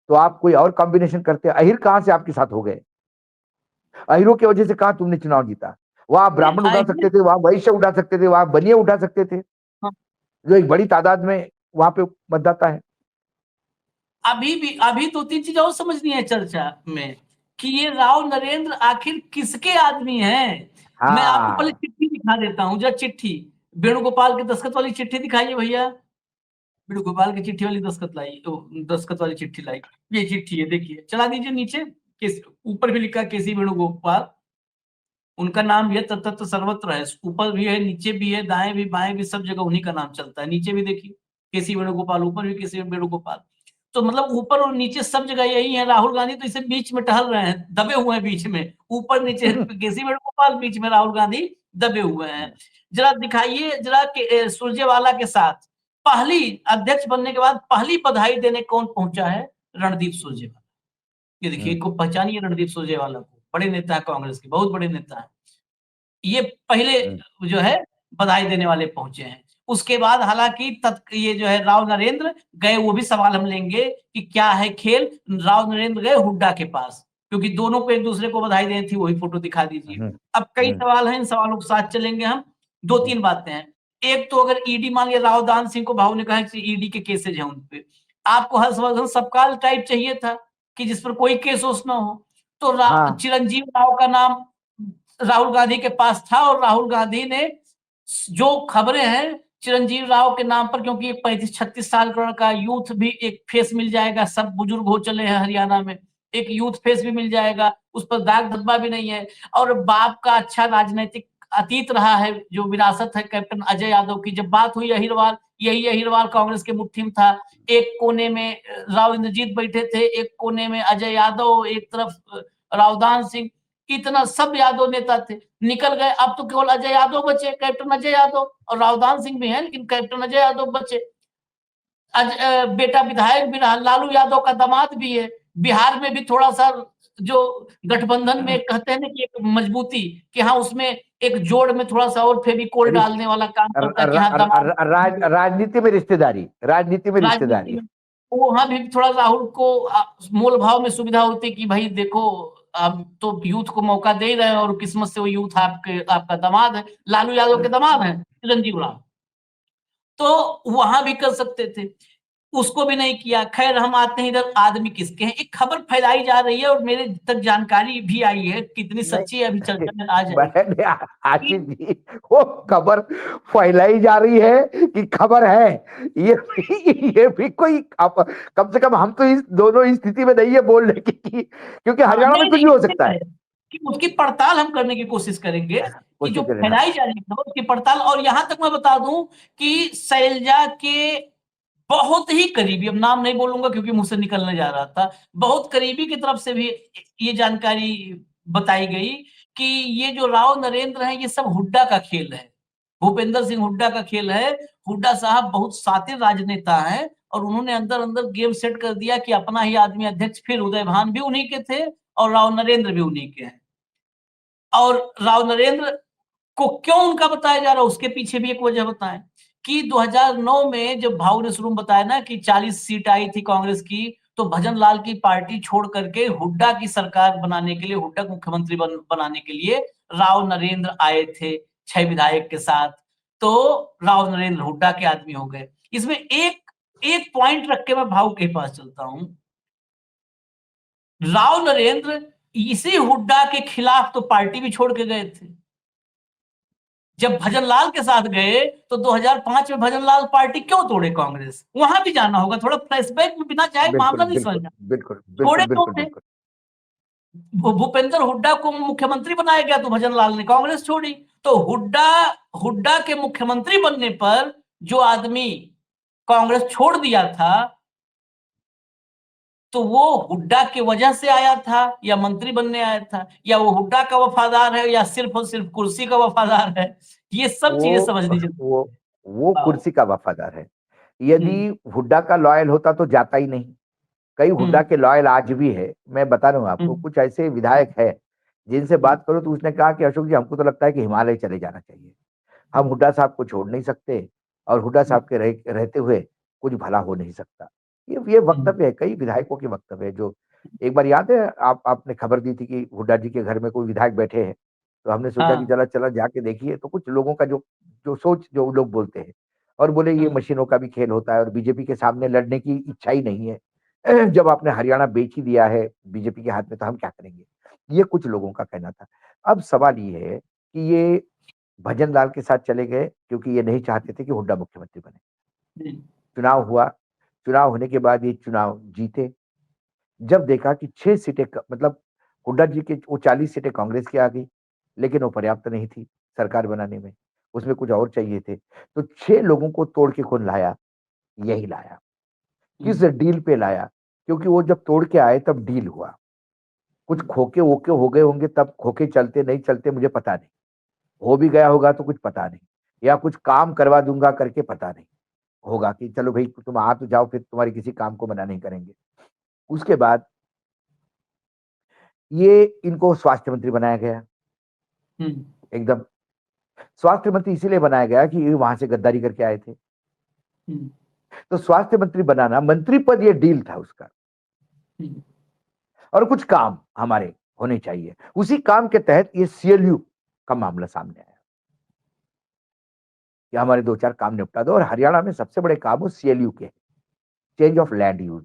तो आप कोई और कॉम्बिनेशन करते हैं। अहिर कहां से आपके साथ हो गए? अहिरों की वजह से कहां तुमने चुनाव जीता? वहां ब्राह्मण उठा सकते थे, वहां वैश्य उठा सकते थे, वहां बनिए उठा सकते थे, जो एक बड़ी तादाद में वहां पे मतदाता है। अभी 2-3 चीज और समझनी है चर्चा में कि ये राव नरेंद्र आखिर किसके आदमी हैं। मैं आपको पहले हाँ चिट्ठी दिखा देता हूँ, जरा चिट्ठी, वेणुगोपाल की दस्तखत वाली चिट्ठी दिखाइए भैया। वेणुगोपाल की चिट्ठी वाली दस्तखत लाई, दस्तखत वाली चिट्ठी लाई, ये चिट्ठी है, देखिए, चला दीजिए नीचे, ऊपर भी लिखा केसी वेणुगोपाल, उनका नाम ये तत्व सर्वत्र है, ऊपर भी है, नीचे भी है, दाएं भी बाएं भी, सब जगह उन्हीं का नाम चलता है। नीचे भी देखिए केसी वेणुगोपाल, ऊपर भी केसी वेणुगोपाल। तो मतलब ऊपर और नीचे सब जगह यही है। राहुल गांधी तो इसे बीच में टहल रहे हैं, दबे हुए हैं बीच में, ऊपर नीचे केसी वेणुगोपाल, बीच में राहुल गांधी दबे हुए हैं। जरा दिखाइए जरा सुरजेवाला के साथ पहली अध्यक्ष बनने के बाद पहली बधाई देने कौन पहुंचा है? रणदीप सुरजेवाला। ये देखिए, इनको पहचानिए रणदीप सुरजेवाला को, बड़े नेता है कांग्रेस के, बहुत बड़े नेता है। ये पहले जो है बधाई देने वाले पहुंचे हैं। उसके बाद हालांकि ये जो है राव नरेंद्र गए, वो भी सवाल हम लेंगे कि क्या है खेल। राव नरेंद्र गए हुड्डा के पास, क्योंकि दोनों को एक दूसरे को बधाई देनी थी, वही फोटो दिखा दीजिए। अब कई सवाल हैं, इन सवालों के साथ चलेंगे हम। दो तीन बातें हैं। एक तो अगर ईडी, मान लिया राव दान सिंह को भाव ने कहा कि ईडी के केसेज हैं उन पे, आपको हर्षवर्धन सबकाल टाइप चाहिए था कि जिस पर कोई केस उस ना हो, तो हाँ चिरंजीव राव का नाम राहुल गांधी के पास था, और राहुल गांधी ने, जो खबरें हैं चिरंजीव राव के नाम पर, क्योंकि 35-36 साल का यूथ भी एक फेस मिल जाएगा, सब बुजुर्ग हो चले हैं हरियाणा में, एक यूथ फेस भी मिल जाएगा, उस पर दाग धब्बा भी नहीं है, और बाप का अच्छा राजनीतिक अतीत रहा है, जो विरासत है कैप्टन अजय यादव की। जब बात हुई अहिरवाल, यही अहिरवाल कांग्रेस के मुट्ठी में था, एक कोने में राव इंद्रजीत बैठे थे, एक कोने में अजय यादव, एक तरफ रावदान सिंह, इतना सब यादव नेता थे, निकल गए। अब तो केवल अजय यादव बचे, कैप्टन अजय यादव, और रावदान सिंह भी हैं, लेकिन कैप्टन अजय यादव बचे। बेटा विधायक भी रहा, लालू यादव का दामाद भी है। बिहार में भी थोड़ा सा जो गठबंधन में कहते हैं ना कि एक मजबूती, कि हाँ उसमें एक जोड़ में थोड़ा सा और फेविकोल डालने वाला काम करता है कि हाँ दामाद, राजनीति में रिश्तेदारी, राजनीति में राजनीति रिश्तेदारी। में वहां भी थोड़ा राहुल को मोल भाव में सुविधा होती कि भाई देखो, हम तो यूथ को मौका दे रहे हैं, और किस्मत से वो यूथ आपका दामाद है, लालू यादव के दामाद है चिरंजीव राव, तो वहां भी कर सकते थे, उसको भी नहीं किया। खैर, हम आते हैं इधर आदमी किसके हैं। एक खबर फैलाई जा रही है और मेरे तक जानकारी भी आई है, कितनी सच्ची है अभी चर्चा में आ जाएगी। मैंने आशीष जी, वो खबर फैलाई जा रही है कि खबर है, ये भी कोई कम से कम हम तो इस दोनों स्थिति में नहीं है बोलने की, क्योंकि हरियाणा में नहीं कुछ नहीं, भी हो सकता इसलिए है। कि उसकी पड़ताल हम करने की कोशिश करेंगे, कि जो कोशिश करें, हाँ। फैलाई जा रही है खबर उसकी पड़ताल। और यहां तक मैं बता दूं कि शैलजा के बहुत ही करीबी, अब नाम नहीं बोलूंगा क्योंकि मुझसे निकलने जा रहा था, बहुत करीबी की तरफ से भी ये जानकारी बताई गई कि ये जो राव नरेंद्र है, ये सब हुड्डा का खेल है, भूपेंद्र सिंह हुड्डा का खेल है। हुड्डा साहब बहुत शातिर राजनेता हैं, और उन्होंने अंदर अंदर गेम सेट कर दिया कि अपना ही आदमी अध्यक्ष, फिर उदय भान भी उन्हीं के थे, और राव नरेंद्र भी उन्हीं के हैं। और राव नरेंद्र को क्यों उनका बताया जा रहा है, उसके पीछे भी एक वजह बताएं कि 2009 में जब भाऊ ने शुरू में बताया ना कि 40 सीट आई थी कांग्रेस की, तो भजन लाल की पार्टी छोड़ करके हुड्डा की सरकार बनाने के लिए, हुड्डा को मुख्यमंत्री बनाने के लिए राव नरेंद्र आए थे 6 विधायक के साथ। तो राव नरेंद्र हुड्डा के आदमी हो गए। इसमें एक एक पॉइंट रख के मैं भाऊ के पास चलता हूं। राव नरेंद्र इसी हुड्डा के खिलाफ तो पार्टी भी छोड़ के गए थे। जब भजन लाल के साथ गए तो 2005 में भजन लाल पार्टी क्यों तोड़े कांग्रेस, वहां भी जाना होगा, थोड़ा फ्लैशबैक में बिना जाए बिल्कुल मामला नहीं बिल्कुल समझना। बिल्कुल थोड़े बिल्कुल क्यों बिल्कुल थे? बिल्कुल। भूपेंद्र हुड्डा को मुख्यमंत्री बनाया गया तो भजन लाल ने कांग्रेस छोड़ी। तो हुड्डा हुड्डा के मुख्यमंत्री बनने पर जो आदमी कांग्रेस छोड़ दिया था, तो वो हुड्डा की वजह से आया था या मंत्री बनने आया था, या वो हुड्डा का वफादार है या सिर्फ और सिर्फ कुर्सी का वफादार है, ये सब चीजें वो समझनी जरूरी वो है। कुर्सी का वफादार है। यदि हम्म हुड्डा का लॉयल होता तो जाता ही नहीं। कई हुड्डा हम्म के लॉयल आज भी है। मैं बता रहा हूँ आपको, हम्म कुछ ऐसे विधायक है जिनसे बात करो तो उसने कहा कि अशोक जी, हमको तो लगता है कि हिमालय चले जाना चाहिए, हम हुड्डा साहब को छोड़ नहीं सकते, और हुड्डा साहब के रहते हुए कुछ भला हो नहीं सकता। ये हम्म वक्तव्य है, कई विधायकों के वक्तव्य है। जो एक बार याद है, आपने खबर दी थी कि हुड्डा जी के घर में कोई विधायक बैठे हैं, तो हमने सोचा कि हाँ चला चला जाके देखिए, तो कुछ लोगों का जो जो सोच जो लोग बोलते हैं, और बोले ये हम्म मशीनों का भी खेल होता है, और बीजेपी के सामने लड़ने की इच्छा ही नहीं है। जब आपने हरियाणा बेच ही दिया है बीजेपी के हाथ में तो हम क्या करेंगे? ये कुछ लोगों का कहना था। अब सवाल ये है कि ये भजन लाल के साथ चले गए क्योंकि ये नहीं चाहते थे कि हुड्डा मुख्यमंत्री बने। चुनाव हुआ, चुनाव होने के बाद ये चुनाव जीते। जब देखा कि 6 सीटें मतलब हुड्डा जी के वो 40 सीटें कांग्रेस की आ गई, लेकिन वो पर्याप्त नहीं थी सरकार बनाने में, उसमें कुछ और चाहिए थे। तो 6 लोगों को तोड़ के कौन लाया? यही लाया। किस डील पे लाया? क्योंकि वो जब तोड़ के आए तब डील हुआ। कुछ खोके-वोके हो गए होंगे तब खोके चलते नहीं चलते मुझे पता नहीं। हो भी गया होगा तो कुछ पता नहीं या कुछ काम करवा दूँगा करके पता नहीं होगा कि चलो भई तुम आ तो जाओ फिर तुम्हारे किसी काम को मना नहीं करेंगे। उसके बाद ये इनको स्वास्थ्य मंत्री बनाया गया एकदम। स्वास्थ्य मंत्री इसीलिए बनाया गया कि ये वहाँ से गद्दारी करके आए थे। तो स्वास्थ्य मंत्री बनाना मंत्री पद ये डील था उसका। और कुछ काम हमारे होने चाहिए। उसी काम के तहत ये सीएलयू का मामला सामने आया कि हमारे 2-4 काम निपटा दो और हरियाणा में सबसे बड़े काम वो सीएलयू के चेंज ऑफ लैंड यूज।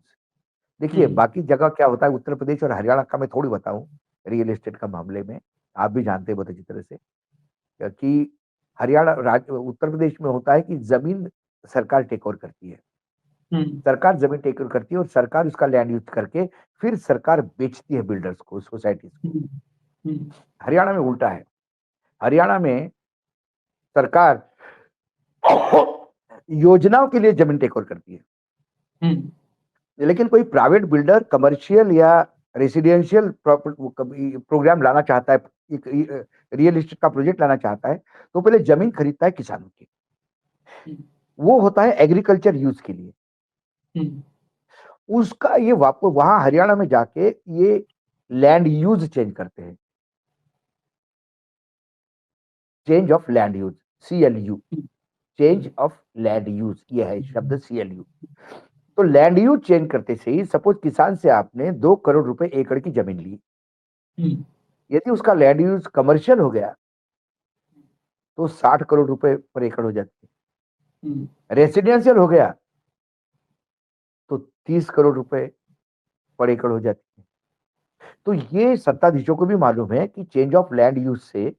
देखिए बाकी जगह क्या होता है उत्तर प्रदेश और हरियाणा का मैं थोड़ी बताऊं रियल एस्टेट का मामले में आप भी जानते हैं बहुत अच्छी तरह से कि हरियाणा उत्तर प्रदेश में होता है कि जमीन सरकार टेक ओवर करती है। सरकार जमीन टेक ओवर करती है और सरकार उसका लैंड यूज करके फिर सरकार बेचती है बिल्डर्स को सोसाइटीज को। हरियाणा में उल्टा है। हरियाणा में सरकार योजनाओं के लिए जमीन टेक ओवर करती है। लेकिन कोई प्राइवेट बिल्डर कमर्शियल या रेसिडेंशियल प्रोग्राम लाना चाहता है, एक रियल एस्टेट का प्रोजेक्ट लाना चाहता है, तो पहले जमीन खरीदता है किसानों की। वो होता है एग्रीकल्चर यूज के लिए। उसका ये वापस वहां हरियाणा में जाके ये लैंड यूज चेंज करते हैं। Change of land use, CLU, change of land use, ये है शब्द सीएलयू। तो लैंड यूज चेंज करते से ही सपोज किसान से आपने 2 करोड़ रुपए एकड़ की जमीन ली, यदि उसका लैंड यूज कमर्शियल हो गया तो 60 करोड़ रुपए पर एकड़ हो जाती है। रेसिडेंशियल हो गया तो 30 करोड़ रुपए पर एकड़ हो जाती है। तो ये सत्ताधीशों को भी मालूम है कि चेंज ऑफ लैंड यूज से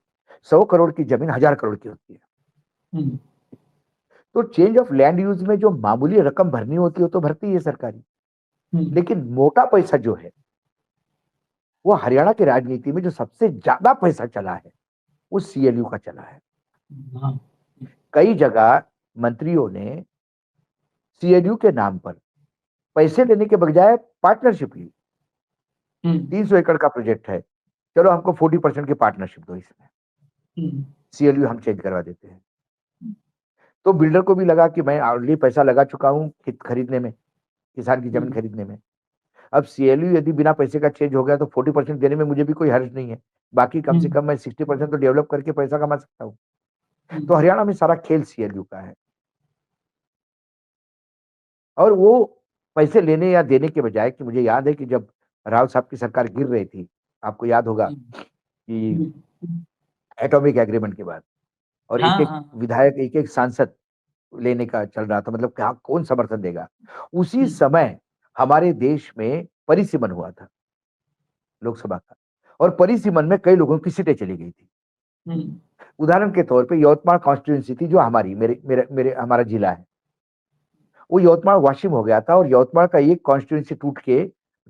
100 करोड़ की जमीन 1000 करोड़ की होती है। तो चेंज ऑफ लैंड यूज में जो मामूली रकम भरनी होती है वो तो भरती है सरकारी, लेकिन मोटा पैसा जो है वो हरियाणा की राजनीति में जो सबसे ज्यादा पैसा चला है वो सीएलयू का चला है। कई जगह मंत्रियों ने सीएलयू के नाम पर पैसे लेने के बजाय पार्टनरशिप ली। 300 एकड़ का प्रोजेक्ट है, चलो हमको 40% की पार्टनरशिप दो इसमें, सीएलयू हम चेंज करवा देते हैं। तो बिल्डर को भी लगा कि मैं ऑलरेडी पैसा लगा चुका हूं खेत खरीदने में, किसान की जमीन खरीदने में। अब सीएलयू यदि बिना पैसे का चेंज हो गया तो 40% देने में मुझे भी कोई हर्ज नहीं है, बाकी कम से कम मैं 60% तो डेवलप करके पैसा कमा सकता हूँ। तो हरियाणा में सारा खेल सीएलयू का है और वो पैसे लेने या देने के बजाय कि मुझे याद है कि जब राव साहब की सरकार गिर रही थी, आपको याद होगा कि एटॉमिक एग्रीमेंट के बाद और एक-एक विधायक, एक-एक सांसद लेने का चल रहा था, मतलब क्या कौन समर्थन देगा? उसी समय हमारे देश में परिसीमन हुआ था लोकसभा का और परिसीमन में कई लोगों की सीटें चली गई थी। उदाहरण के तौर पे यवतमाल कॉन्स्टिट्यूएंसी थी जो हमारी मेरे हमारा जिला है। वो यवतमाल वाशिम हो गया था और यवतमाल का एक कॉन्स्टिट्यूएंसी टूट के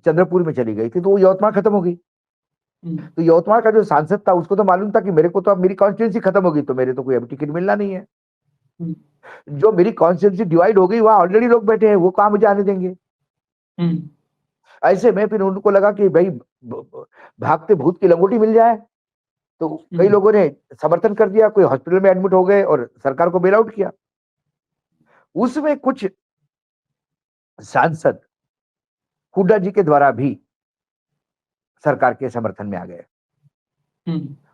चंद्रपुर में चली गई थी, तो वो यवतमाल खत्म हो गई। तो यवतमाल का जो सांसद था उसको तो मालूम था कि मेरे को तो अब मेरी कॉन्स्टिट्यूएंसी खत्म होगी तो मेरे तो कोई अब टिकट मिलना नहीं है। जो मेरी कॉन्स्टिट्यूएंसी डिवाइड हो गई वहां ऑलरेडी लोग बैठे हैं, वो कहां मुझे आने देंगे? ऐसे में फिर उनको लगा कि भाई भागते भूत की लंगोटी मिल जाए, तो कई लोगों ने समर्थन कर दिया, कोई हॉस्पिटल में एडमिट हो गए और सरकार को बेल आउट किया। उसमें कुछ सांसद हुड्डा जी के द्वारा भी सरकार के समर्थन में आ गए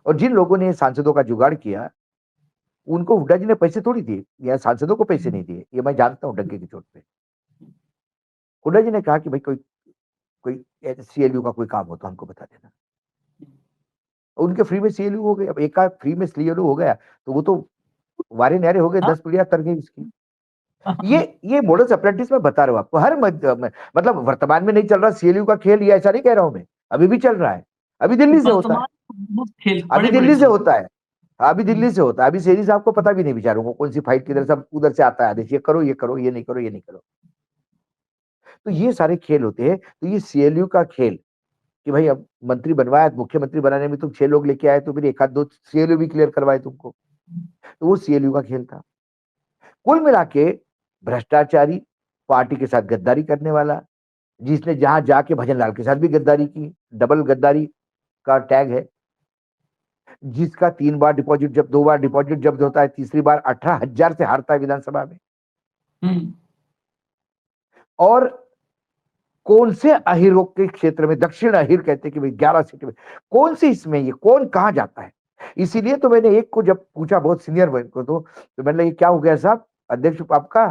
और जिन लोगों ने सांसदों का जुगाड़ किया उनको हुड्डा जी ने पैसे थोड़ी दिए या सांसदों को पैसे नहीं दिए, ये मैं जानता हूं डंके की चोट पे। हुड्डा जी ने कहा कि भाई कोई कोई सीएलयू का कोई काम हो तो हमको बता देना। उनके फ्री में सीएलयू हो गए। अब एक का फ्री में सीएलयू हो गया तो वो तो वारे न्यारे हो गए, 10 पीढ़ियां तर गई उसकी। ये मोडस अप्रेंटिस में बता रहा हूं आपको, मतलब वर्तमान में नहीं चल रहा सीएलयू का खेल, ये ऐसा नहीं कह रहा हूं मैं, अभी भी चल रहा है, अभी दिल्ली से होता है, वर्तमान बहुत खेल अभी बड़े बड़े दिल्ली से चल होता है, अभी हम्म, दिल्ली से होता है, अभी शेरी साहब को पता भी नहीं बेचारों को कौन सी फाइट किधर से उधर से आता है आदेश, ये करो ये करो, ये नहीं करो ये नहीं करो। तो ये सारे खेल होते हैं, तो ये सीएलयू का खेल कि भाई अब मंत्री बनवाया, मुख्यमंत्री बनाने में तुम 6 लोग लेके आए तो फिर एक आध दो सीएलयू भी क्लियर करवाए तुमको, तो वो सीएलयू का खेल था। कुल मिला के भ्रष्टाचारी, पार्टी के साथ गद्दारी करने वाला, जिसने जहां जाके भजन लाल के साथ भी गद्दारी की, डबल गद्दारी का टैग है, जिसका 3 बार डिपॉजिट जब 2 बार डिपॉजिट जब्त होता है, तीसरी बार 18,000 से हारता है विधानसभा में। हम्म, और कौन से अहिरों के क्षेत्र में, दक्षिण अहिर कहते हैं कि भाई 11 सीट में कौन सी, इसमें ये कौन कहां जाता है। इसीलिए तो मैंने एक को जब पूछा, बहुत सीनियर को, तो मैंने ये क्या हो गया साहब अध्यक्ष आपका,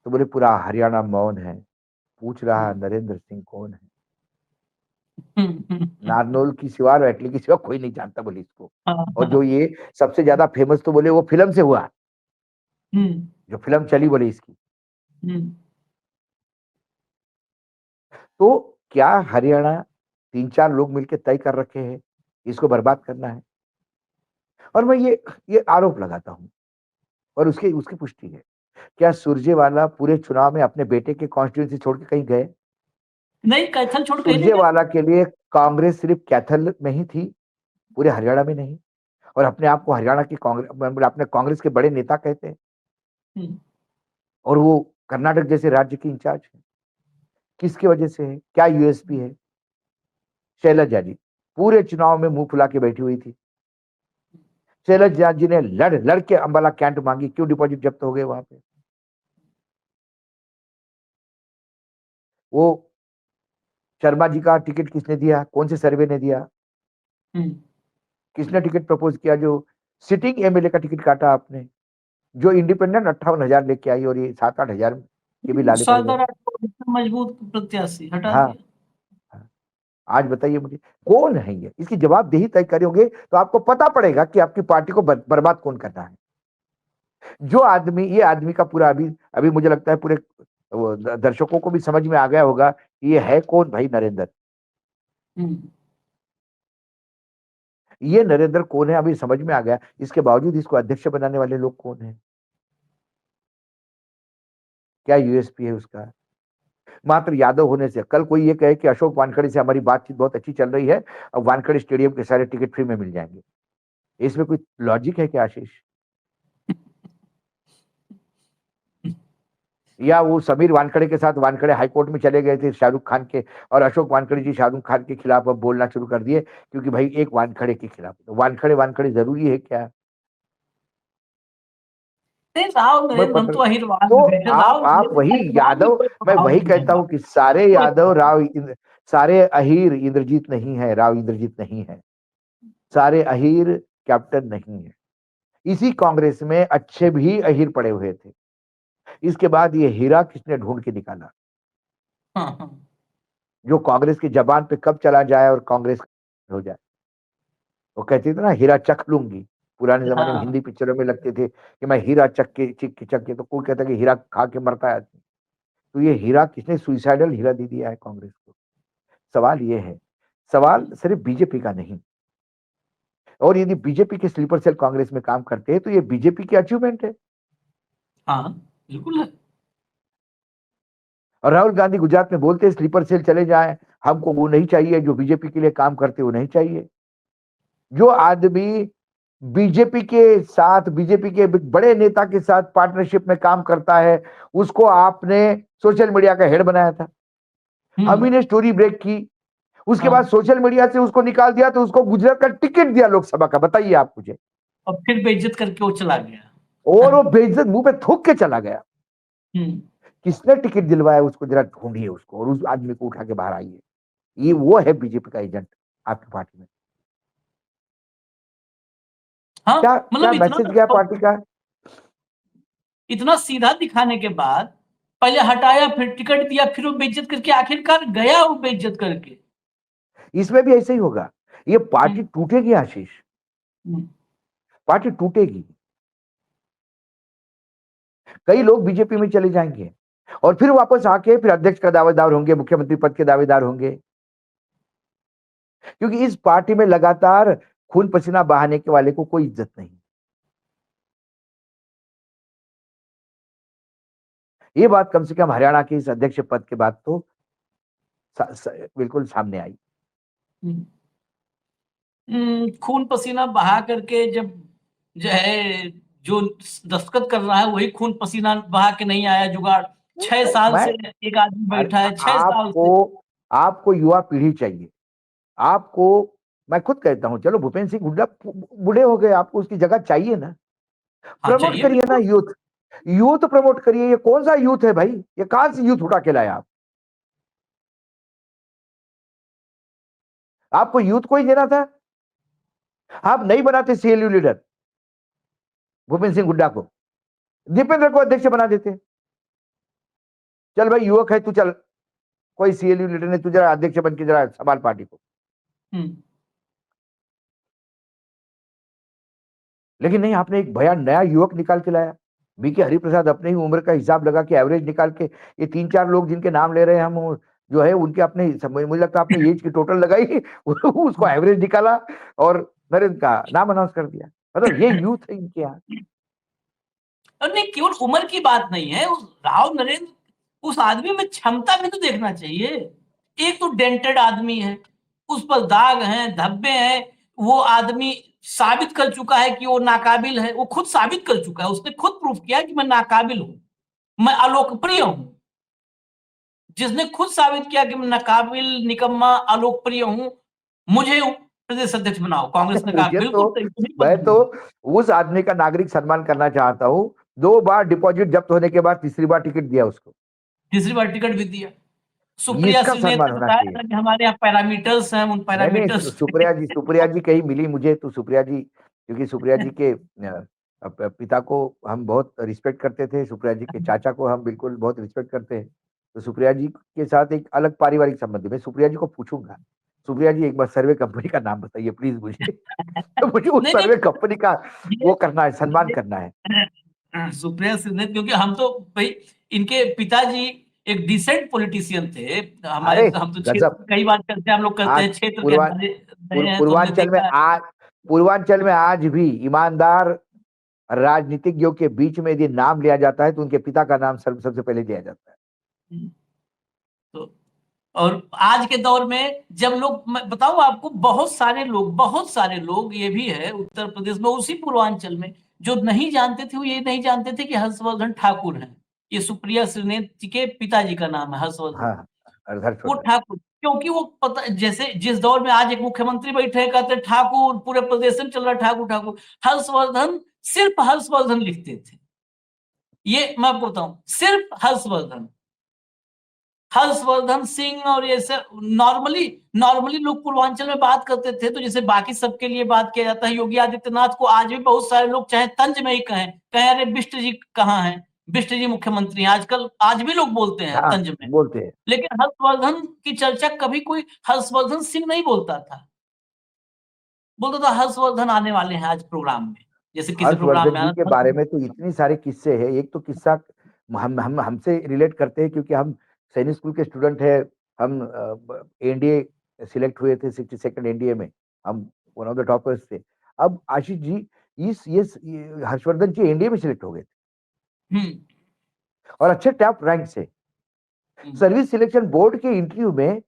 तो बोले पूरा हरियाणा मौन है, पूछ रहा नरेंद्र सिंह कौन है। नारनौल की सिवा और एटली की सिवा कोई नहीं जानता बोले इसको। हाँ, और जो हाँ, ये सबसे ज्यादा फेमस तो बोले वो फिल्म से हुआ, हम्म, जो फिल्म चली बोले इसकी। हम्म, तो क्या हरियाणा 3-4 लोग मिलकर तय कर रखे हैं इसको बर्बाद करना है। और मैं ये आरोप लगाता हूं, और उसकी उसकी पुष्टि है। क्या सुरजेवाला पूरे चुनाव में अपने बेटे के कॉन्स्टिट्यूंसी छोड़ के कहीं गए? नहीं कैथल छोड़ कहीं नहीं गया। सुरजेवाला के लिए कांग्रेस सिर्फ कैथल में ही थी, पूरे हरियाणा में नहीं। और अपने आप को हरियाणा की कांग्रेस, मतलब अपने कांग्रेस के बड़े नेता कहते हैं, हम्म, और वो कर्नाटक जैसे राज्य की इंचार्ज है। किसकी वजह से है, क्या यूएसपी है? शैलजा जी पूरे चुनाव में मुंह फुला के बैठी हुई थी। शैलजा जी ने लड़ लड़ के अंबाला कैंट मांगी, क्यों डिपॉजिट जब्त हो गए वहां पे? वो शर्मा जी का टिकट किसने दिया, कौन से सर्वे ने दिया? हम्म, किसने टिकट प्रपोज किया? जो सिटिंग एमएलए का टिकट काटा आपने, जो इंडिपेंडेंट 58,000 लेके आई, और ये 7-8,000 के भी लाले पड़ सादा गए। राठौर इतना मजबूत प्रत्याशी हटा हाँ, दिया। हाँ। आज बताइए मुझे कौन है ये, इसकी जवाबदेही तय करोगे तो आपको पता पड़ेगा कि आपकी पार्टी को बर्बाद कौन करना है। जो आदमी, ये आदमी का पूरा अभी अभी मुझे लगता है पूरे दर्शकों को भी समझ में आ गया होगा कि ये है कौन भाई, नरेंद्र। हम्म, ये नरेंद्र कौन है अभी समझ में आ गया, इसके बावजूद इसको अध्यक्ष बनाने वाले लोग कौन है, क्या यूएसपी है उसका? मात्र यादव होने से, कल कोई ये कहे कि अशोक वानखड़े से हमारी बातचीत बहुत अच्छी चल रही है, अब वानखड़े स्टेडियम के सारे टिकट फ्री में मिल जाएंगे, इसमें कोई लॉजिक है क्या आशीष? या वो समीर वानखड़े के साथ, वानखड़े हाईकोर्ट में चले गए थे शाहरुख खान के, और अशोक वानखड़े जी शाहरुख खान के खिलाफ अब बोलना शुरू कर दिए क्योंकि भाई एक वानखड़े के खिलाफ, तो वानखड़े वानखड़े जरूरी है क्या? नहीं राव मैं नरेंद्र हम पता, तो अहिरवाल तो में गए थे, राव आप वही अहिरवाल में यादव, कोई मैं प्रभाव वही नहीं कहता होगा। हूं कि सारे कोई यादव प्रभाव सारे अहीर इंद्रजीत नहीं है, राव इंद्रजीत नहीं है, सारे अहीर कैप्टन नहीं है। इसी कांग्रेस में अच्छे भी अहीर पड़े हुए थे। इसके बाद ये हीरा किसने ढूंढ के निकाला, हाँ, हाँ, जो कांग्रेस की जबान पे कब चला जाए और कांग्रेस हो जाए। वो कहते थे ना हीरा चख लूंगी, पुराने जमाने में हाँ, हिंदी पिक्चरों में लगते थे कि मैं हीरा चख के, तो कोई कहता कि हीरा खा के मरता है आदमी। तो ये हीरा किसने सुइसाइडल हीरा दे दिया है कांग्रेस को? सवाल ये है, सवाल सिर्फ बीजेपी का नहीं। और यदि बीजेपी के स्लीपर सेल कांग्रेस में काम करते हैं तो ये बीजेपी की अचीवमेंट है। हाँ, बिल्कुल है। और राहुल गांधी गुजरात में बोलते हैं स्लीपर सेल चले जाए, हमको वो नहीं चाहिए जो बीजेपी के लिए काम करते, वो नहीं चाहिए। जो आदमी बीजेपी के साथ, बीजेपी के बड़े नेता के साथ पार्टनरशिप में काम करता है, उसको आपने सोशल मीडिया का हेड बनाया था, हम ही हम्म, ने स्टोरी ब्रेक की, उसके बाद हाँ, सोशल मीडिया से उसको निकाल दिया, तो उसको गुजरात का टिकट दिया लोकसभा का, बताइए आप मुझे। और फिर बेइज्जत करके वो चला और गया। वो बेइज्जत मुंह पे थूक के चला गया। हम्म, किसने टिकट दिलवाया उसको, जरा ढूंढिए उसको और उस आदमी को उठा के बाहर आइए। ये वो है बीजेपी का एजेंट आपकी पार्टी में। हाँ क्या क्या मतलब मैसेज गया पार्टी का? इतना सीधा दिखाने के बाद पहले हटाया फिर टिकट दिया फिर वो बेइज्जत करके आखिरकार गया वो बेइज्जत करके। इसमें भी ऐसे ही होगा, ये पार्टी हम्म, टूटेगी आशीष, हम्म, पार्टी टूटेगी। कई लोग बीजेपी में चले जाएंगे और फिर वापस आके फिर अध्यक्ष का दावेदार होंगे, मुख्यमंत्री पद के दावेदार होंगे, क्योंकि इस पार्टी में लगातार खून पसीना बहाने के वाले को कोई इज्जत नहीं। ये बात कम से कम हरियाणा के इस अध्यक्ष पद के बाद तो बिल्कुल सामने आई। खून पसीना बहा करके जब जो है जो दस्तखत कर रहा है वही खून पसीना बहा के नहीं आया जुगाड़। 6 साल से एक आदमी बैठा है, 6 साल से। आपको युवा पीढ़ी चाहिए। आपको, मैं खुद कहता हूं, चलो भूपेंद्र सिंह हुड्डा बूढ़े हो गए, आपको उसकी जगह चाहिए ना। प्रमोट करिए ना यूथ, यूथ प्रमोट करिए। ये कौन सा यूथ है भाई? ये कहां से यूथ उठा के लाए आप? आपको यूथ को ही देना था। आप नहीं बनाते सीएलयू लीडर भूपेंद्र सिंह हुड्डा को, दीपेंद्र को अध्यक्ष बना देते। चल भाई युवक है तू, चल कोई सीएलयू लीडर ने तुझे अध्यक्ष बन के जरा संभाल पार्टी को। लेकिन नहीं, आपने एक भया नया युवक निकाल के लाया। बीके हरिप्रसाद अपने ही उम्र का हिसाब लगा के एवरेज निकाल के, ये 3-4 लोग जिनके नाम ले रहे हैं हम, जो है उनके अपने, मुझे लगता है अपने एज की टोटल लगाई उसको एवरेज निकाला और नरेंद्र का नाम अनाउंस कर दिया। मतलब ये यूथ है इनके यहाँ। और नहीं, केवल उम्र की बात नहीं है, उस राव नरेंद्र, उस आदमी में क्षमता भी तो देखना चाहिए। एक तो डेंटेड आदमी है, उस पर दाग हैं, धब्बे हैं, वो आदमी साबित कर चुका है कि वो नाकाबिल है। वो खुद साबित कर चुका है, उसने खुद प्रूफ किया कि मैं नाकाबिल हूं, मैं अलोकप्रिय हूं। जिसने खुद साबित किया कि मैं नाकाबिल, निकम्मा, अलोकप्रिय हूं, मुझे प्रदेश अध्यक्ष बनाओ, कांग्रेस ने कहा बिल्कुल। मैं तो उस आदमी का नागरिक सम्मान करना चाहता हूं। 2 बार डिपॉजिट जब्त होने के बाद तीसरी बार टिकट दिया उसको, तीसरी बार टिकट भी दिया। सुप्रिया इसका सिंह ने सम्मान होना बताया चाहिए। था कि हमारे यहाँ पैरामीटर्स हैं, उन पैरामीटर्स। सुप्रिया जी कहीं मिली मुझे तो, सुप्रिया जी, क्योंकि सुप्रिया जी के पिता को हम बहुत रिस्पेक्ट करते थे, सुप्रिया जी के चाचा को हम बिल्कुल बहुत रिस्पेक्ट करते हैं, तो सुप्रिया जी के साथ एक अलग पारिवारिक संबंध है। मैं सुप्रिया जी को पूछूंगा, सुप्रिया जी एक बार सर्वे कंपनी का नाम बताइए प्लीज मुझे। तो मुझे उस नहीं सर्वे नहीं, कंपनी का वो करना है, सम्मान करना है। सुप्रिया सिंह ने, क्योंकि हम तो भाई इनके पिताजी एक डिसेंट पॉलिटिशियन थे हमारे। अरे हम तो क्षेत्र गजब। कई बार चलते हैं, हम लोग करते आज हैं, क्षेत्र के पूर्वा हमारे रहे हैं तो हमने पूर्वांचल में देखा है। आज पूर्वांचल में आज भी ईमानदार राजनीतिज्ञों के बीच में यदि नाम लिया जाता है तो उनके पिता का नाम सबसे पहले लिया जाता है। तो और आज के दौर में जब लोग, मैं बताऊं आपको, बहुत सारे लोग ये भी है उत्तर प्रदेश में, उसी पूर्वांचल में, जो नहीं जानते थे, वो ये नहीं जानते थे कि हर्षवर्धन ठाकुर हैं। ये सुप्रिया श्रीनेत जी के पिताजी का नाम है हर्षवर्धन। हाँ, वो ठाकुर, क्योंकि वो पता, जैसे जिस दौर में आज एक मुख्यमंत्री बैठे हैं, कहते हैं ठाकुर, पूरे प्रदेश में चल रहा ठाकुर ठाकुर। हर्षवर्धन, सिर्फ हर्षवर्धन लिखते थे। ये मैं आपको बताऊं, सिर्फ हर्षवर्धन, हर्षवर्धन सिंह, और ये सब नॉर्मली नॉर्मली लोग पूर्वांचल में बात करते थे, तो जैसे बाकी सबके लिए बात किया जाता है। योगी आदित्यनाथ को आज भी बहुत सारे लोग चाहे तंज में ही कहें, कहें अरे बिष्ट जी कहाँ हैं, बिष्ट जी मुख्यमंत्री हैं आजकल, आज भी लोग बोलते हैं हाँ, तंज में। बोलते हैं। लेकिन हर्षवर्धन की चर्चा कभी कोई हर्षवर्धन सिंह नहीं बोलता था, बोलता था हर्षवर्धन आने वाले हैं आज प्रोग्राम में, जैसे किसी प्रोग्राम हर्षवर्धन में जी आना के बारे में तो इतनी सारे किस्से हैं। एक तो किस्सा हम हमसे रिलेट करते हैं क्योंकि हम सैनिक स्कूल के स्टूडेंट हैं। हम एनडीए सिलेक्ट हुए थे, 62nd एनडीए में हम वन ऑफ द टॉपर्स थे। अब आशीष जी, ये हर्षवर्धन जी एनडीए में सिलेक्ट हो गए थे और अच्छे टॉप रैंक से। सर्विस सिलेक्शन बोर्ड के इंटरव्यू में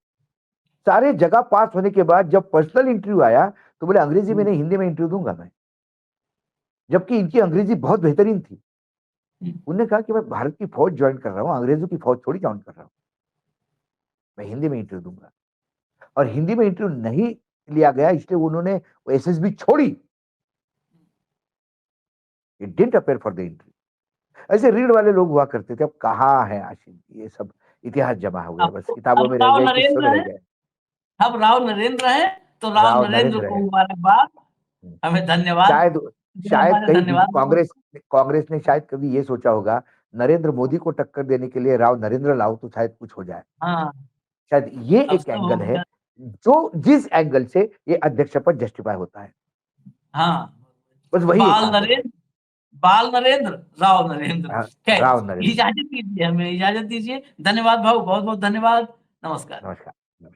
सारे जगह पास होने के बाद जब पर्सनल इंटरव्यू आया तो बोले अंग्रेजी में नहीं, हिंदी में इंटरव्यू दूंगा मैं, जबकि इनकी अंग्रेजी बहुत बेहतरीन थी। उन्होंने कहा कि मैं भारत की फौज ज्वाइन कर रहा हूं, अंग्रेजों की फौज थोड़ी ज्वाइन कर रहा हूं, मैं हिंदी में इंटरव्यू दूंगा। और हिंदी में इंटरव्यू नहीं लिया गया, इसलिए उन्होंने एसएसबी छोड़ी। It didn't appear for the interview. ऐसे रीढ़ वाले लोग हुआ करते थे। अब कहाँ है आशीष, ये सब इतिहास जमा हो गया, बस किताबों अब में रह राव गए, किस्सों में नरेंद्र रह है, गए। अब राव नरेंद्र है, तो राव राव नरेंद्र नरेंद्र को है। मुबारकबाद, हमें धन्यवाद, शायद शायद हमारे कहीं धन्यवाद। कांग्रेस ने शायद कभी ये सोचा होगा, नरेंद्र मोदी को टक्कर देने के लिए राव नरेंद्र लाओ तो शायद कुछ हो जाए। हाँ, शायद ये अब एक सब हो एंगल है, गया। जो जिस एंगल से ये अध्यक्ष पद जस्टिफाई होता है, हाँ, बस वही एक बाल एंगल है। नरेंद्र, बाल नरेंद्र, राव नरेंद्र। खैर, राव नरेंद्र। इजाजत दीजिए, हमें इजाजत दीजिए। धन्यवाद भाऊ, बहुत बहुत धन्यवाद। नमस्कार। नमस्कार।